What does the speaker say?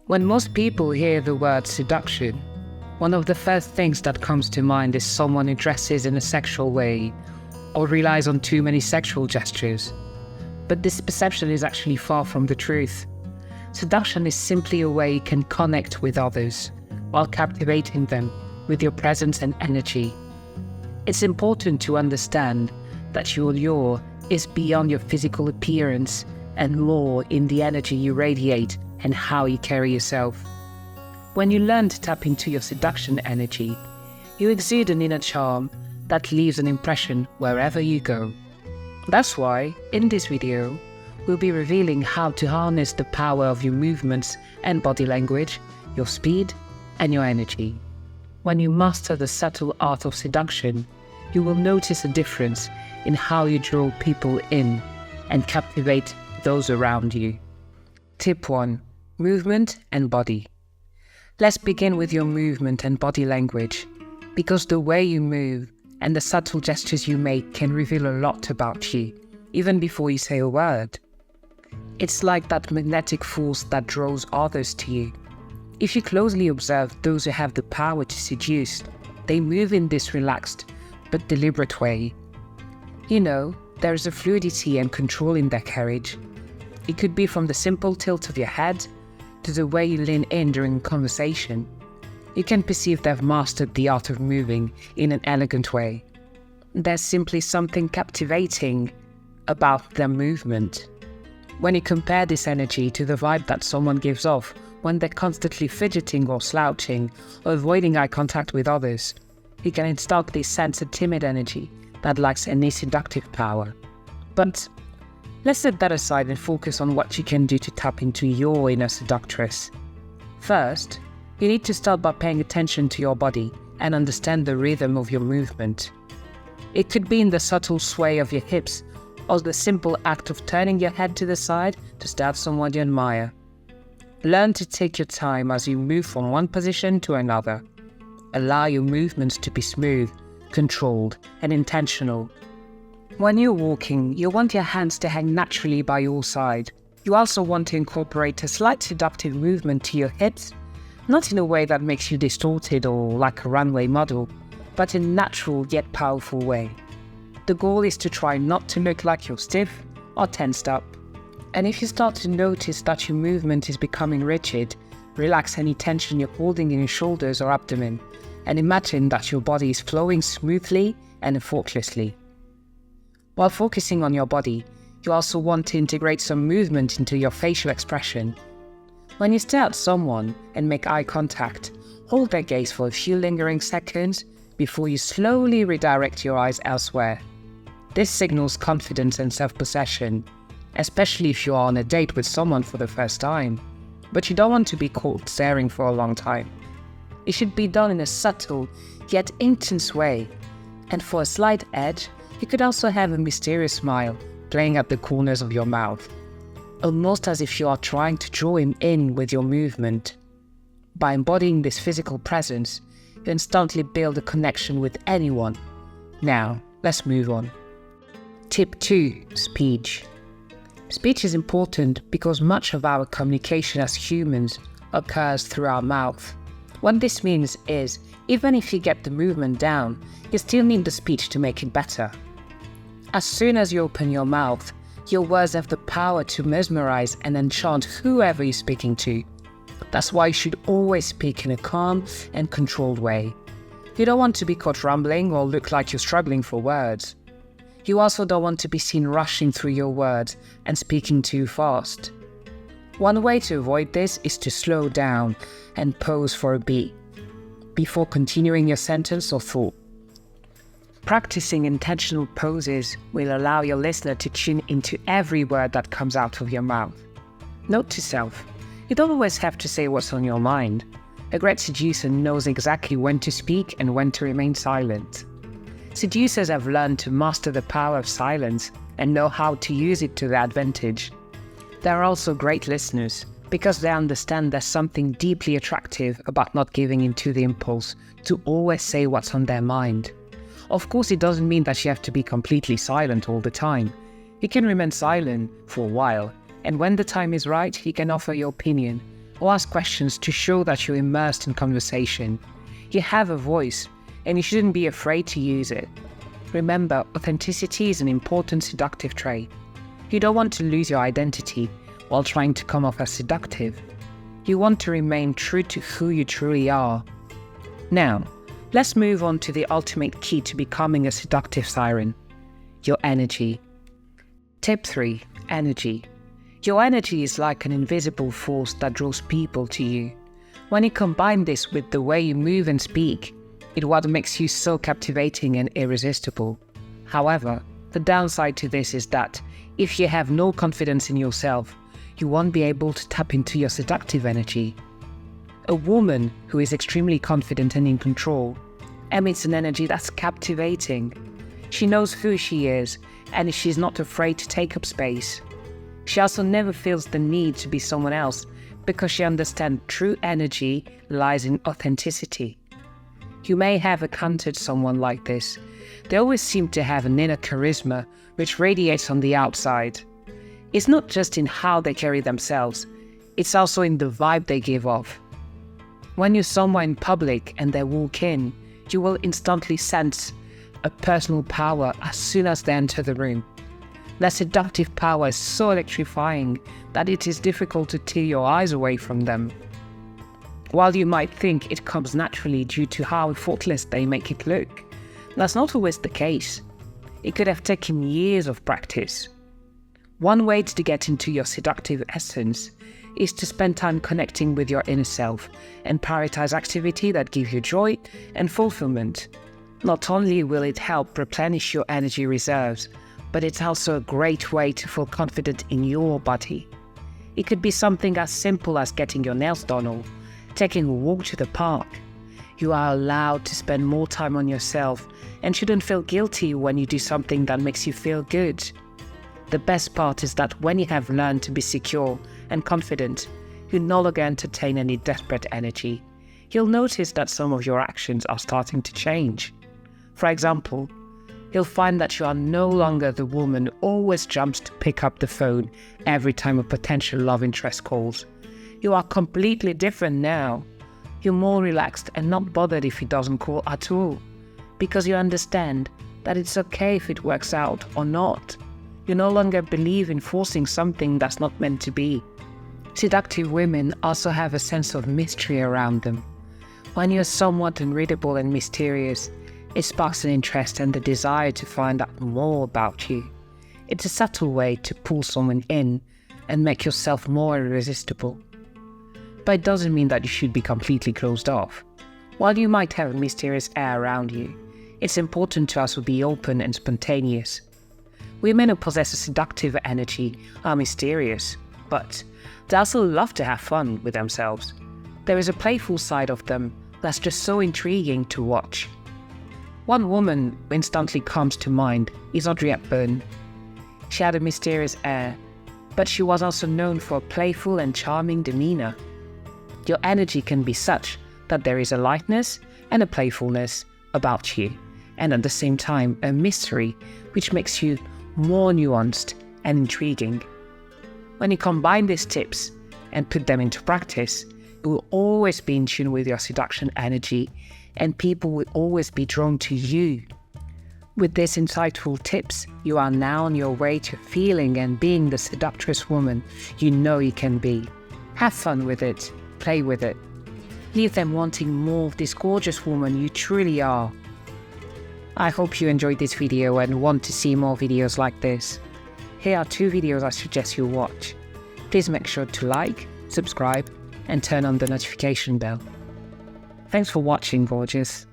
When most people hear the word seduction, one of the first things that comes to mind is someone who dresses in a sexual way or relies on too many sexual gestures. But this perception is actually far from the truth. Seduction is simply a way you can connect with others while captivating them with your presence and energy. It's important to understand that your allure is beyond your physical appearance and more in the energy you radiate and how you carry yourself. When you learn to tap into your seduction energy, you exude an inner charm that leaves an impression wherever you go. That's why, in this video, we'll be revealing how to harness the power of your movements and body language, your speed, and your energy. When you master the subtle art of seduction, you will notice a difference in how you draw people in and captivate those around you. Tip 1. Movement and body. Let's begin with your movement and body language, because the way you move and the subtle gestures you make can reveal a lot about you, even before you say a word. It's like that magnetic force that draws others to you. If you closely observe those who have the power to seduce, they move in this relaxed but deliberate way. You know, there is a fluidity and control in their carriage. It could be from the simple tilt of your head to the way you lean in during a conversation. You can perceive they've mastered the art of moving in an elegant way. There's simply something captivating about their movement. When you compare this energy to the vibe that someone gives off when they're constantly fidgeting or slouching or avoiding eye contact with others, you can instantly sense a timid energy that lacks any seductive power. But let's set that aside and focus on what you can do to tap into your inner seductress. First, you need to start by paying attention to your body and understand the rhythm of your movement. It could be in the subtle sway of your hips or the simple act of turning your head to the side to stare at someone you admire. Learn to take your time as you move from one position to another. Allow your movements to be smooth, controlled, and intentional. When you're walking, you want your hands to hang naturally by your side. You also want to incorporate a slight seductive movement to your hips, not in a way that makes you distorted or like a runway model, but in a natural yet powerful way. The goal is to try not to look like you're stiff or tensed up. And if you start to notice that your movement is becoming rigid, relax any tension you're holding in your shoulders or abdomen, and imagine that your body is flowing smoothly and effortlessly. While focusing on your body, you also want to integrate some movement into your facial expression. When you stare at someone and make eye contact, hold their gaze for a few lingering seconds before you slowly redirect your eyes elsewhere. This signals confidence and self-possession, especially if you are on a date with someone for the first time. But you don't want to be caught staring for a long time. It should be done in a subtle yet intense way, and for a slight edge, you could also have a mysterious smile playing at the corners of your mouth, almost as if you are trying to draw him in with your movement. By embodying this physical presence, you instantly build a connection with anyone. Now, let's move on. Tip 2. Speech. Speech is important because much of our communication as humans occurs through our mouth. What this means is, even if you get the movement down, you still need the speech to make it better. As soon as you open your mouth, your words have the power to mesmerize and enchant whoever you're speaking to. That's why you should always speak in a calm and controlled way. You don't want to be caught rambling or look like you're struggling for words. You also don't want to be seen rushing through your words and speaking too fast. One way to avoid this is to slow down and pause for a beat before continuing your sentence or thought. Practicing intentional pauses will allow your listener to tune into every word that comes out of your mouth. Note to self, you don't always have to say what's on your mind. A great seducer knows exactly when to speak and when to remain silent. Seducers have learned to master the power of silence and know how to use it to their advantage. They are also great listeners because they understand there's something deeply attractive about not giving in to the impulse to always say what's on their mind. Of course, it doesn't mean that you have to be completely silent all the time. You can remain silent for a while, and when the time is right, you can offer your opinion, or ask questions to show that you're immersed in conversation. You have a voice, and you shouldn't be afraid to use it. Remember, authenticity is an important seductive trait. You don't want to lose your identity while trying to come off as seductive. You want to remain true to who you truly are. Now, let's move on to the ultimate key to becoming a seductive siren: your energy. Tip 3. Energy. Your energy is like an invisible force that draws people to you. When you combine this with the way you move and speak, it's what makes you so captivating and irresistible. However, the downside to this is that if you have no confidence in yourself, you won't be able to tap into your seductive energy. A woman who is extremely confident and in control emits an energy that's captivating. She knows who she is, and she's not afraid to take up space. She also never feels the need to be someone else because she understands true energy lies in authenticity. You may have encountered someone like this. They always seem to have an inner charisma which radiates on the outside. It's not just in how they carry themselves, it's also in the vibe they give off. When you're somewhere in public and they walk in, you will instantly sense a personal power as soon as they enter the room. Their seductive power is so electrifying that it is difficult to tear your eyes away from them. While you might think it comes naturally due to how effortless they make it look, that's not always the case. It could have taken years of practice. One way to get into your seductive essence is to spend time connecting with your inner self and prioritize activity that give you joy and fulfillment. Not only will it help replenish your energy reserves, but it's also a great way to feel confident in your body. It could be something as simple as getting your nails done or taking a walk to the park. You are allowed to spend more time on yourself and shouldn't feel guilty when you do something that makes you feel good. The best part is that when you have learned to be secure and confident, you no longer entertain any desperate energy. You'll notice that some of your actions are starting to change. For example, you'll find that you are no longer the woman who always jumps to pick up the phone every time a potential love interest calls. You are completely different now. You're more relaxed and not bothered if he doesn't call at all, because you understand that it's okay if it works out or not. You no longer believe in forcing something that's not meant to be. Seductive women also have a sense of mystery around them. When you're somewhat unreadable and mysterious, it sparks an interest and the desire to find out more about you. It's a subtle way to pull someone in and make yourself more irresistible. But it doesn't mean that you should be completely closed off. While you might have a mysterious air around you, it's important to also be open and spontaneous. Women who possess a seductive energy are mysterious, but they also love to have fun with themselves. There is a playful side of them that's just so intriguing to watch. One woman who instantly comes to mind is Audrey Hepburn. She had a mysterious air, but she was also known for a playful and charming demeanor. Your energy can be such that there is a lightness and a playfulness about you, and at the same time a mystery which makes you more nuanced and intriguing. When you combine these tips and put them into practice, you will always be in tune with your seduction energy, and people will always be drawn to you. With these insightful tips, you are now on your way to feeling and being the seductress woman you know you can be. Have fun with it, play with it. Leave them wanting more of this gorgeous woman you truly are. I hope you enjoyed this video and want to see more videos like this. Here are 2 videos I suggest you watch. Please make sure to like, subscribe, and turn on the notification bell. Thanks for watching, gorgeous.